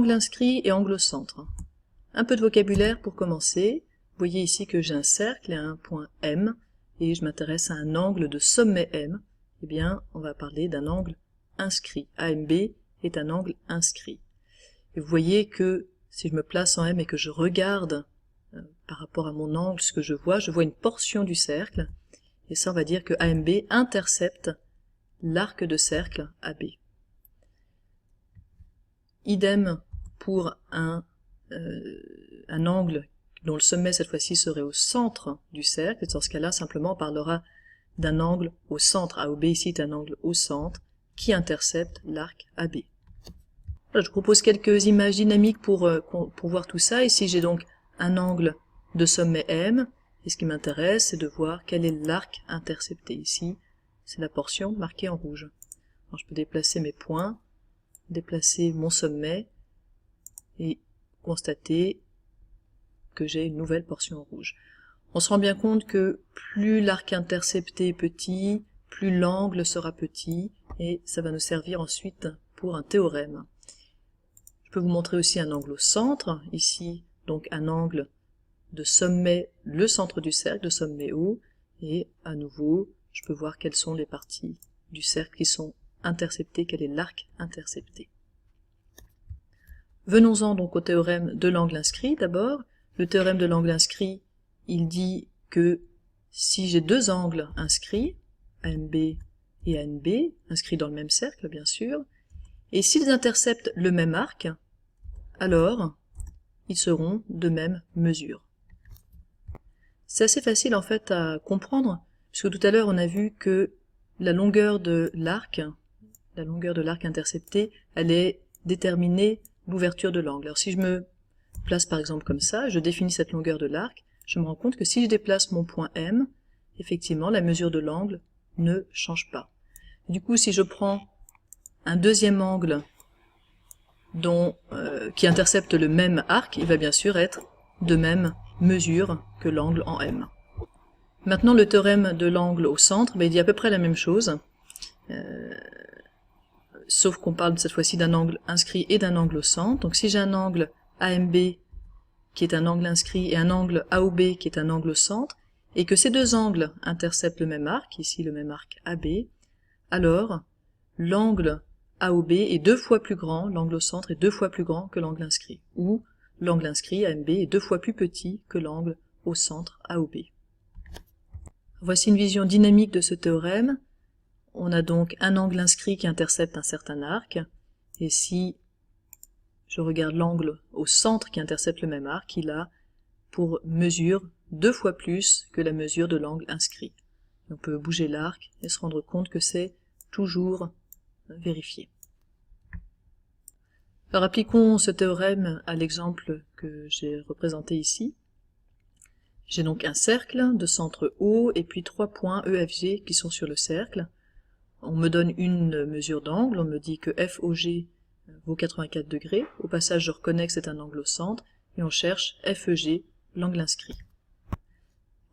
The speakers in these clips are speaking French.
angle inscrit et angle au centre. Un peu de vocabulaire pour commencer. Vous voyez ici que j'ai un cercle et un point M, et je m'intéresse à un angle de sommet M. Eh bien, on va parler d'un angle inscrit. AMB est un angle inscrit. Et vous voyez que si je me place en M et que je regarde par rapport à mon angle ce que je vois une portion du cercle, et ça on va dire que AMB intercepte l'arc de cercle AB. Idem pour un angle dont le sommet cette fois-ci serait au centre du cercle, et dans ce cas-là simplement on parlera d'un angle au centre. AOB ici est un angle au centre qui intercepte l'arc AB. Voilà, je vous propose quelques images dynamiques pour voir tout ça. Ici j'ai donc un angle de sommet M, et ce qui m'intéresse c'est de voir quel est l'arc intercepté. Ici c'est la portion marquée en rouge. Alors, je peux déplacer mes points, déplacer mon sommet et constater que j'ai une nouvelle portion en rouge. On se rend bien compte que plus l'arc intercepté est petit, plus l'angle sera petit, et ça va nous servir ensuite pour un théorème. Je peux vous montrer aussi un angle au centre, ici donc un angle de sommet, le centre du cercle, de sommet haut, et à nouveau je peux voir quelles sont les parties du cercle qui sont interceptées, quel est l'arc intercepté. Venons-en donc au théorème de l'angle inscrit d'abord. Le théorème de l'angle inscrit, il dit que si j'ai deux angles inscrits, AMB et ANB, inscrits dans le même cercle bien sûr, et s'ils interceptent le même arc, alors ils seront de même mesure. C'est assez facile en fait à comprendre, puisque tout à l'heure on a vu que la longueur de l'arc intercepté allait déterminer l'ouverture de l'angle. Alors si je me place par exemple comme ça, je définis cette longueur de l'arc, je me rends compte que si je déplace mon point M, effectivement la mesure de l'angle ne change pas. Du coup si je prends un deuxième angle qui intercepte le même arc, il va bien sûr être de même mesure que l'angle en M. Maintenant le théorème de l'angle au centre, il dit à peu près la même chose, sauf qu'on parle cette fois-ci d'un angle inscrit et d'un angle au centre. Donc si j'ai un angle AMB qui est un angle inscrit et un angle AOB qui est un angle au centre, et que ces deux angles interceptent le même arc, ici le même arc AB, alors l'angle AOB est deux fois plus grand, l'angle au centre est deux fois plus grand que l'angle inscrit, ou l'angle inscrit AMB est deux fois plus petit que l'angle au centre AOB. Voici une vision dynamique de ce théorème. On a donc un angle inscrit qui intercepte un certain arc, et si je regarde l'angle au centre qui intercepte le même arc, il a pour mesure deux fois plus que la mesure de l'angle inscrit. On peut bouger l'arc et se rendre compte que c'est toujours vérifié. Alors appliquons ce théorème à l'exemple que j'ai représenté ici. J'ai donc un cercle de centre O et puis trois points EFG qui sont sur le cercle. On me donne une mesure d'angle, on me dit que FOG vaut 84 degrés. Au passage, je reconnais que c'est un angle au centre, et on cherche FEG, l'angle inscrit.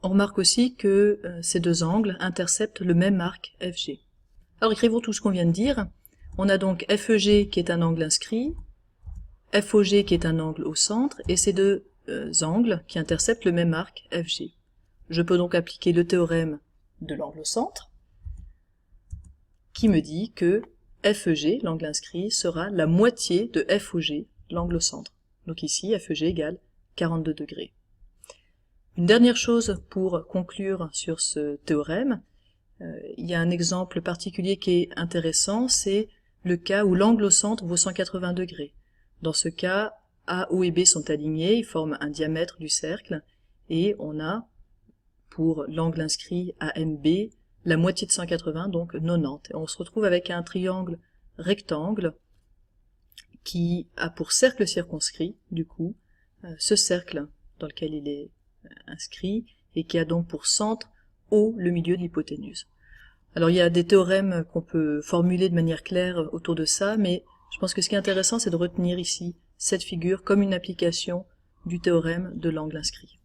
On remarque aussi que ces deux angles interceptent le même arc FG. Alors écrivons tout ce qu'on vient de dire. On a donc FEG qui est un angle inscrit, FOG qui est un angle au centre, et ces deux angles qui interceptent le même arc FG. Je peux donc appliquer le théorème de l'angle au centre, qui me dit que FEG, l'angle inscrit, sera la moitié de FOG, l'angle au centre. Donc ici, FEG égale 42 degrés. Une dernière chose pour conclure sur ce théorème, il y a un exemple particulier qui est intéressant, c'est le cas où l'angle au centre vaut 180 degrés. Dans ce cas, A, O et B sont alignés, ils forment un diamètre du cercle, et on a, pour l'angle inscrit AMB, la moitié de 180, donc 90. Et on se retrouve avec un triangle rectangle qui a pour cercle circonscrit, du coup, ce cercle dans lequel il est inscrit, et qui a donc pour centre O, le milieu de l'hypoténuse. Alors il y a des théorèmes qu'on peut formuler de manière claire autour de ça, mais je pense que ce qui est intéressant, c'est de retenir ici cette figure comme une application du théorème de l'angle inscrit.